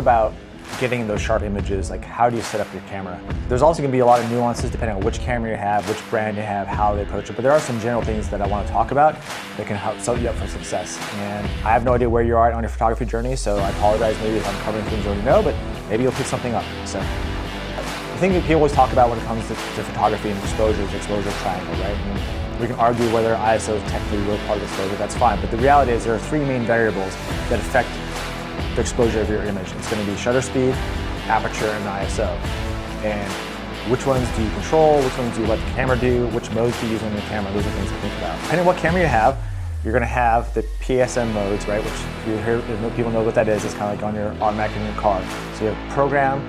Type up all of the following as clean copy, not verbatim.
about getting those sharp images, like how do you set up your camera? There's also gonna be a lot of nuances depending on which camera you have, which brand you have, how they approach it, but there are some general things that I wanna talk about that can help set you up for success. And I have no idea where you are on your photography journey, so I apologize maybe if I'm covering things you already know, but maybe you'll pick something up. So the thing that people always talk about when it comes to photography and exposure is exposure triangle, right? And we can argue whether ISO is technically really part of exposure, that's fine, but the reality is there are three main variables that affect the exposure of your image. It's going to be shutter speed, aperture, and ISO. And which ones do you control? Which ones do you let the camera do? Which modes do you use on your camera? Those are things to think about. Depending on what camera you have, you're going to have the PSM modes, right? Which if people know what that is, it's kind of like on your automatic in your car. So you have program,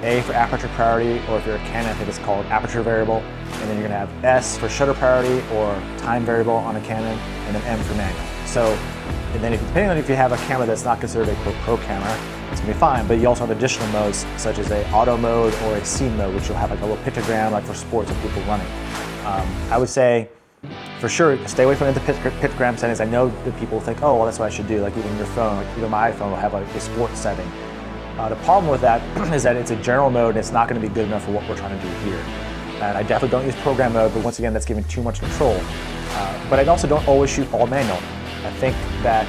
A for aperture priority, or if you're a Canon, I think it's called aperture variable. And then you're going to have S for shutter priority or time variable on a Canon, and then M for manual. So, and then depending on if you have a camera that's not considered a pro camera, it's gonna be fine, but you also have additional modes such as a auto mode or a scene mode, which you'll have like a little pictogram like for sports or people running. I would say, for sure, stay away from the pictogram settings. I know that people think, oh, well, that's what I should do, like even your phone, like even my iPhone will have like a sports setting. The problem with that is that it's a general mode and it's not gonna be good enough for what we're trying to do here. And I definitely don't use program mode, but once again, that's giving too much control. But I also don't always shoot all manual. I think that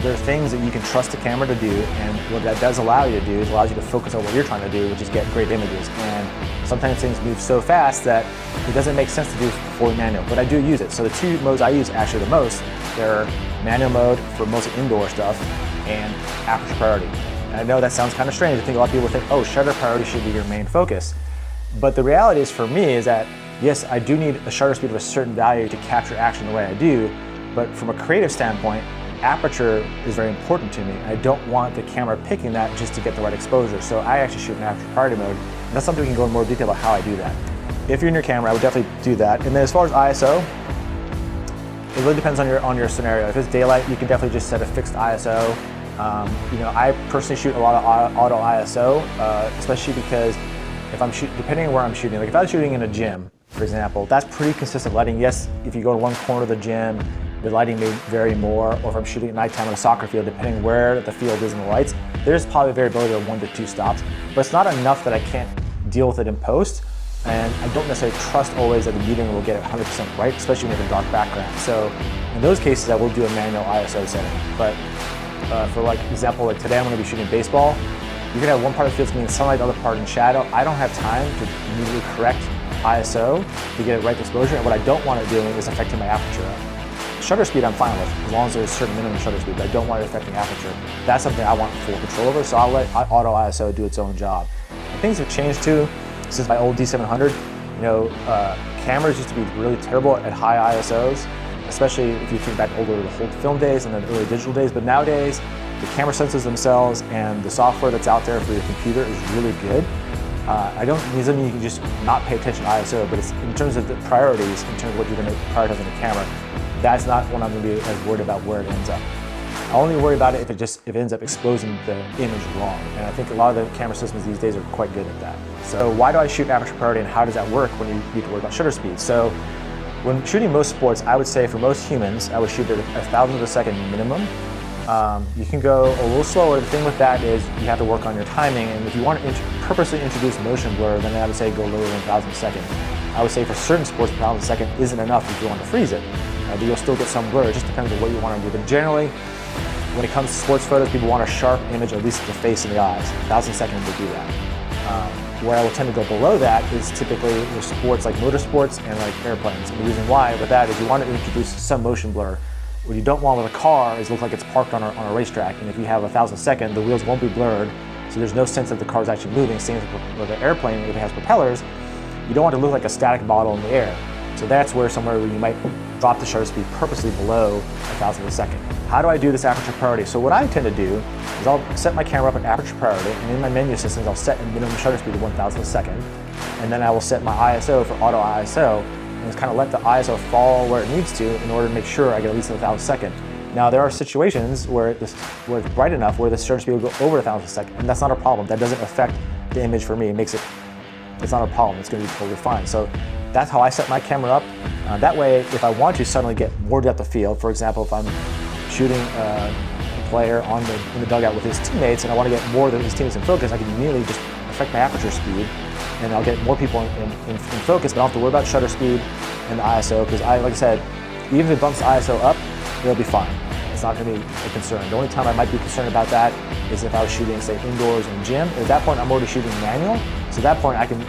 there are things that you can trust the camera to do, and what that does allow you to do is allows you to focus on what you're trying to do, which is get great images. And sometimes things move so fast that it doesn't make sense to do fully manual, but I do use it. So the two modes I use actually the most, they're manual mode for mostly indoor stuff and aperture priority. And I know that sounds kind of strange. I think a lot of people think, oh, shutter priority should be your main focus. But the reality is for me is that, yes, I do need a shutter speed of a certain value to capture action the way I do, but from a creative standpoint, aperture is very important to me. I don't want the camera picking that just to get the right exposure. So I actually shoot in aperture priority mode. And that's something we can go in more detail about how I do that. If you're in your camera, I would definitely do that. And then as far as ISO, it really depends on your scenario. If it's daylight, you can definitely just set a fixed ISO. I personally shoot a lot of auto ISO, especially because if I'm shooting, depending on where I'm shooting, like if I was shooting in a gym, for example, that's pretty consistent lighting. Yes, if you go to one corner of the gym, the lighting may vary more, or if I'm shooting at nighttime on a soccer field, depending where the field is in the lights, there's probably variability of 1 to 2 stops, but it's not enough that I can't deal with it in post, and I don't necessarily trust always that the metering will get it 100% right, especially when you have a dark background. So in those cases, I will do a manual ISO setting, but for like example, like today I'm gonna be shooting baseball, you're gonna have one part of the field getting sunlight, the other part in shadow. I don't have time to immediately correct ISO to get it right exposure, and what I don't want it doing is affecting my aperture. Shutter speed I'm fine with, as long as there's a certain minimum shutter speed, but I don't want it affecting aperture. That's something I want full control over, so I'll let auto ISO do its own job. And things have changed too, since my old D700. Cameras used to be really terrible at high ISOs, especially if you think back older to the old film days and the early digital days, but nowadays, the camera sensors themselves and the software that's out there for your computer is really good. I don't doesn't mean you can just not pay attention to ISO, but it's in terms of the priorities, in terms of what you're going to prioritize on the camera, that's not what I'm going to be as worried about where it ends up. I only worry about it if it ends up exposing the image wrong, and I think a lot of the camera systems these days are quite good at that. So why do I shoot aperture priority, and how does that work when you need to worry about shutter speed? So when shooting most sports, I would say for most humans, I would shoot at 1,000th of a second minimum. You can go a little slower. The thing with that is you have to work on your timing, and if you want to purposely introduce motion blur, then I would say go lower than 1,000th a second. I would say for certain sports, 1,000th a second isn't enough if you want to freeze it. But you'll still get some blur. It just depends on what you want to do. But generally, when it comes to sports photos, people want a sharp image, at least the face and the eyes. 1,000th a second will do that. Where I will tend to go below that is typically with sports like motorsports and like airplanes. And the reason why with that is you want to introduce some motion blur. What you don't want with a car is look like it's parked on a racetrack, and if you have 1,000th a second, the wheels won't be blurred, so there's no sense that the car is actually moving. Same with the airplane, if it has propellers, you don't want to look like a static bottle in the air. So that's where somewhere where you might drop the shutter speed purposely below 1,000th a second. How do I do this aperture priority? So what I tend to do is I'll set my camera up at aperture priority, and in my menu systems, I'll set a minimum shutter speed of 1,000th a second, and then I will set my ISO for auto ISO, and just kind of let the ISO fall where it needs to in order to make sure I get at least 1,000th a second. Now there are situations where it's bright enough where the shutter speed will go over 1,000th a second, and that's not a problem. That doesn't affect the image for me. It's not a problem. It's going to be totally fine. So that's how I set my camera up. That way, if I want to suddenly get more depth of field, for example, if I'm shooting a player in the dugout with his teammates and I want to get more of his teammates in focus, I can immediately just affect my aperture speed and I'll get more people in focus, but I don't have to worry about shutter speed and the ISO, because like I said, even if it bumps the ISO up, it'll be fine. It's not going to be a concern. The only time I might be concerned about that is if I was shooting, say, indoors in gym. At that point, I'm already shooting manual, so at that point I can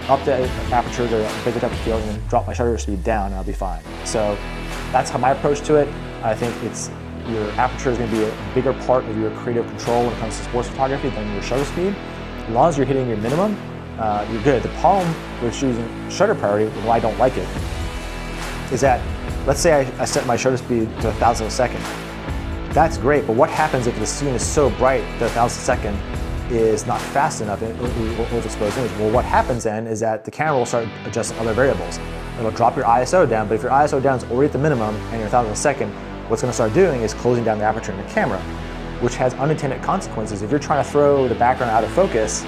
up the aperture to a bigger depth of field and then drop my shutter speed down and I'll be fine. So that's how my approach to it. I think your aperture is going to be a bigger part of your creative control when it comes to sports photography than your shutter speed. As long as you're hitting your minimum, you're good. The problem with choosing shutter priority, and why I don't like it, is that, let's say I set my shutter speed to 1,000 a second. That's great, but what happens if the scene is so bright that 1,000 a second is not fast enough in overexposed image? Well, what happens then is that the camera will start adjusting other variables. It'll drop your ISO down, but if your ISO down is already at the minimum and you're 1,000 a second, what's going to start doing is closing down the aperture in the camera, which has unintended consequences. If you're trying to throw the background out of focus,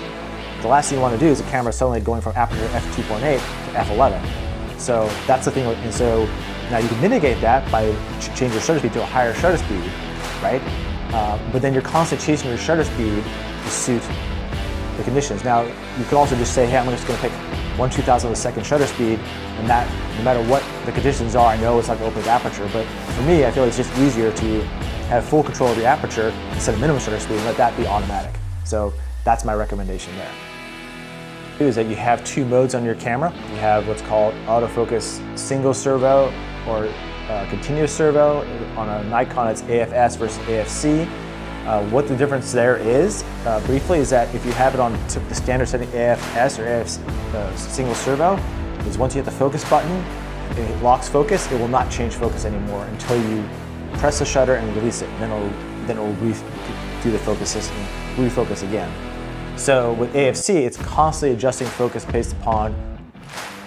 the last thing you want to do is the camera suddenly going from aperture f2.8 to f11. So that's the thing, and so now you can mitigate that by changing your shutter speed to a higher shutter speed, right? But then you're constantly chasing your shutter speed to suit the conditions. Now, you could also just say, hey, I'm just going to pick 1/2000 of a second shutter speed, and that, no matter what the conditions are, I know it's not going to open the aperture. But for me, I feel it's just easier to have full control of the aperture instead of minimum shutter speed and let that be automatic. So that's my recommendation there. Is that you have two modes on your camera. You have what's called autofocus single servo or continuous servo. On a Nikon, it's AFS versus AFC. What the difference there is, briefly, is that if you have it on the standard setting AFS or AFS single servo, is once you hit the focus button, it locks focus, it will not change focus anymore until you press the shutter and release it. And then it will do the focus system, refocus again. So with AFC, it's constantly adjusting focus based upon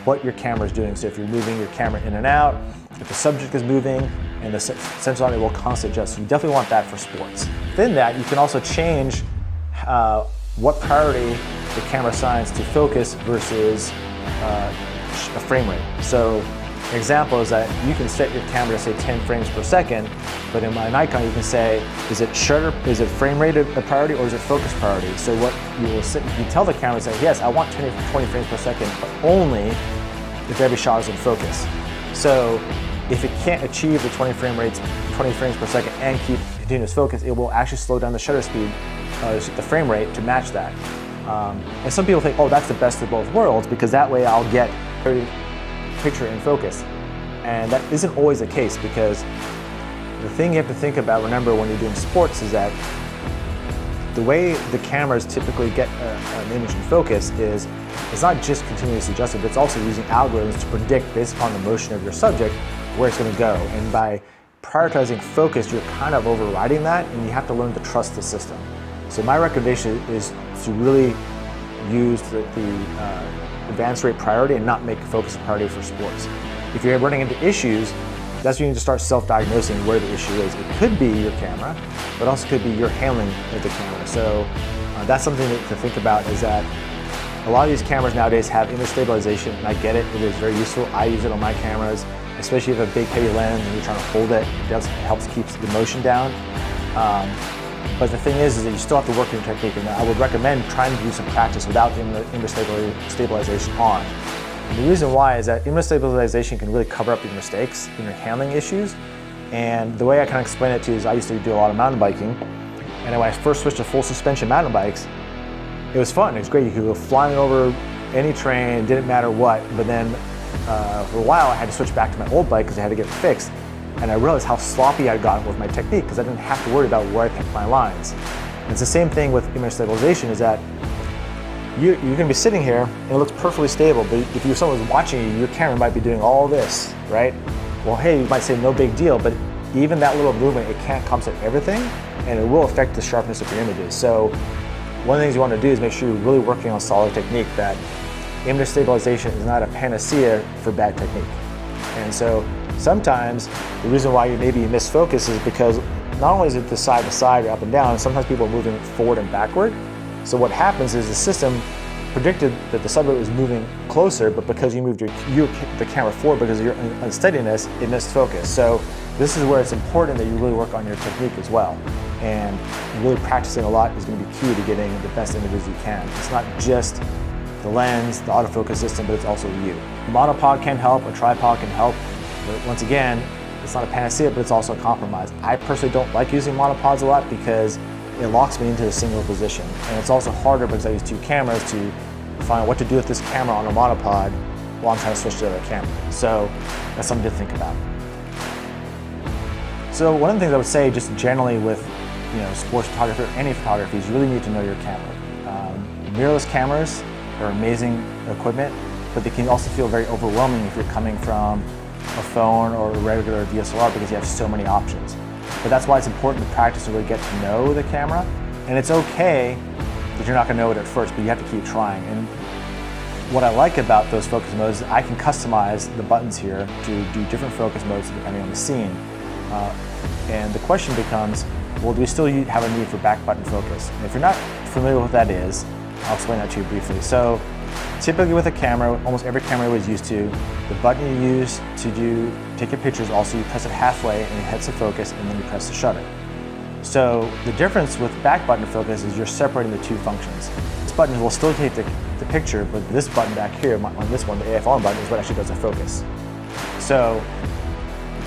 what your camera is doing. So if you're moving your camera in and out, if the subject is moving, and the sensor on it will constantly adjust. So you definitely want that for sports. Within that, you can also change what priority the camera assigns to focus versus a frame rate. So an example is that you can set your camera to say 10 frames per second, but in my Nikon you can say, is it frame rate a priority or is it focus priority? So what you tell the camera is that, yes, I want 20 frames per second, but only if every shot is in focus. So if it can't achieve the 20 frames per second and keep continuous focus, it will actually slow down the shutter speed, the frame rate to match that. And some people think, oh, that's the best of both worlds, because that way I'll get every picture in focus. And that isn't always the case, because the thing you have to think about, remember, when you're doing sports, is that the way the cameras typically get an image in focus is it's not just continuously adjusted, but it's also using algorithms to predict, based upon the motion of your subject, where it's going to go. And by prioritizing focus, you're kind of overriding that, and you have to learn to trust the system. So my recommendation is to really use the advanced rate priority and not make focus a priority for sports. If you're running into issues, that's when you need to start self-diagnosing where the issue is. It could be your camera, but also could be your handling of the camera. So that's something to think about, is that a lot of these cameras nowadays have image stabilization, and I get it, it is very useful. I use it on my cameras, especially if you have a big heavy lens and you're trying to hold it. It helps keep the motion down. But the thing is that you still have to work on your technique, and I would recommend trying to do some practice without image stabilization on. And the reason why is that image stabilization can really cover up your mistakes in your handling issues. And the way I kind of explain it to you is, I used to do a lot of mountain biking, and when I first switched to full suspension mountain bikes, it was fun, it was great. You could go flying over any terrain, didn't matter what, but then for a while I had to switch back to my old bike because I had to get it fixed. And I realized how sloppy I'd gotten with my technique, because I didn't have to worry about where I picked my lines. And it's the same thing with image stabilization, is that you're going to be sitting here and it looks perfectly stable, but if someone was watching you, your camera might be doing all this, right? Well, hey, you might say no big deal, but even that little movement, it can't compensate everything, and it will affect the sharpness of your images. So one of the things you want to do is make sure you're really working on solid technique, that image stabilization is not a panacea for bad technique. And so sometimes the reason why maybe you miss focus is because not only is it the side to side or up and down, sometimes people are moving forward and backward. So what happens is the system predicted that the subject was moving closer, but because you moved the camera forward because of your unsteadiness, it missed focus. So this is where it's important that you really work on your technique as well. And really practicing a lot is going to be key to getting the best images you can. It's not just the lens, the autofocus system, but it's also you. A monopod can help, a tripod can help, but once again, it's not a panacea, but it's also a compromise. I personally don't like using monopods a lot because it locks me into a single position. And it's also harder because I use two cameras to find what to do with this camera on a monopod while I'm trying to switch to the other camera. So that's something to think about. So one of the things I would say just generally with sports photography or any photography is you really need to know your camera. Mirrorless cameras are amazing equipment, but they can also feel very overwhelming if you're coming from a phone or a regular DSLR because you have so many options. But that's why it's important to practice to really get to know the camera. And it's okay that you're not going to know it at first, but you have to keep trying. And what I like about those focus modes is I can customize the buttons here to do different focus modes depending on the scene. And the question becomes, well, do we still have a need for back button focus? And if you're not familiar with what that is, I'll explain that to you briefly. So typically with a camera, almost every camera I was used to, the button you use to take your pictures, also you press it halfway and it hits the focus and then you press the shutter. So the difference with back button focus is you're separating the two functions. This button will still take the picture, but this button back here, on this one, the AF-on button, is what actually does the focus. So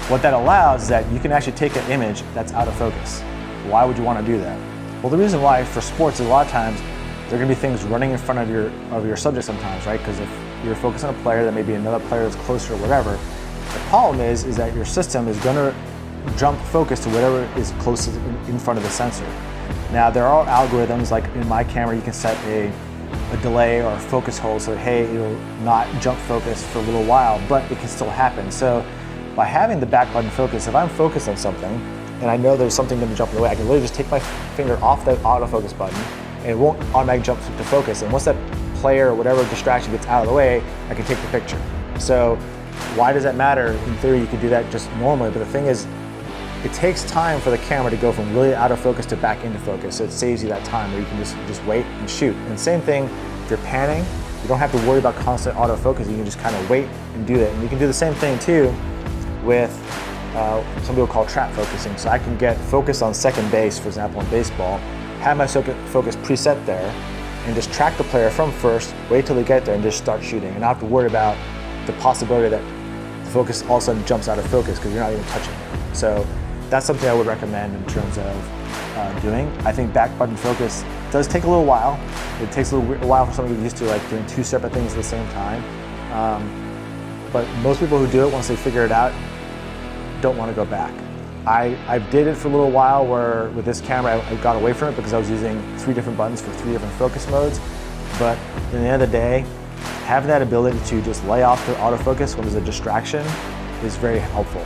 what that allows is that you can actually take an image that's out of focus. Why would you want to do that? Well, the reason why for sports is a lot of times there are going to be things running in front of your subject sometimes, right? Because if you're focused on a player, there may be another player that's closer or whatever. The problem is that your system is going to jump focus to whatever is closest in front of the sensor. Now, there are algorithms, like in my camera, you can set a delay or a focus hold so that, hey, it'll not jump focus for a little while, but it can still happen. So by having the back button focus, if I'm focused on something and I know there's something going to jump in the way, I can literally just take my finger off the autofocus button and it won't automatically jump to focus. And once that player or whatever distraction gets out of the way, I can take the picture. So why does that matter? In theory, you could do that just normally, but the thing is, it takes time for the camera to go from really out of focus to back into focus. So it saves you that time where you can just wait and shoot. And same thing, if you're panning, you don't have to worry about constant autofocus. You can just kind of wait and do that. And you can do the same thing too with some people call trap focusing. So I can get focused on second base, for example, in baseball, have my focus preset there, and just track the player from first, wait till they get there, and just start shooting. And not have to worry about the possibility that the focus all of a sudden jumps out of focus because you're not even touching it. So that's something I would recommend in terms of doing. I think back button focus does take a little while. It takes a while for somebody to get used to like doing two separate things at the same time. But most people who do it, once they figure it out, don't want to go back. I did it for a little while where with this camera I got away from it because I was using 3 different buttons for 3 different focus modes. But at the end of the day, having that ability to just lay off the autofocus when there's a distraction is very helpful.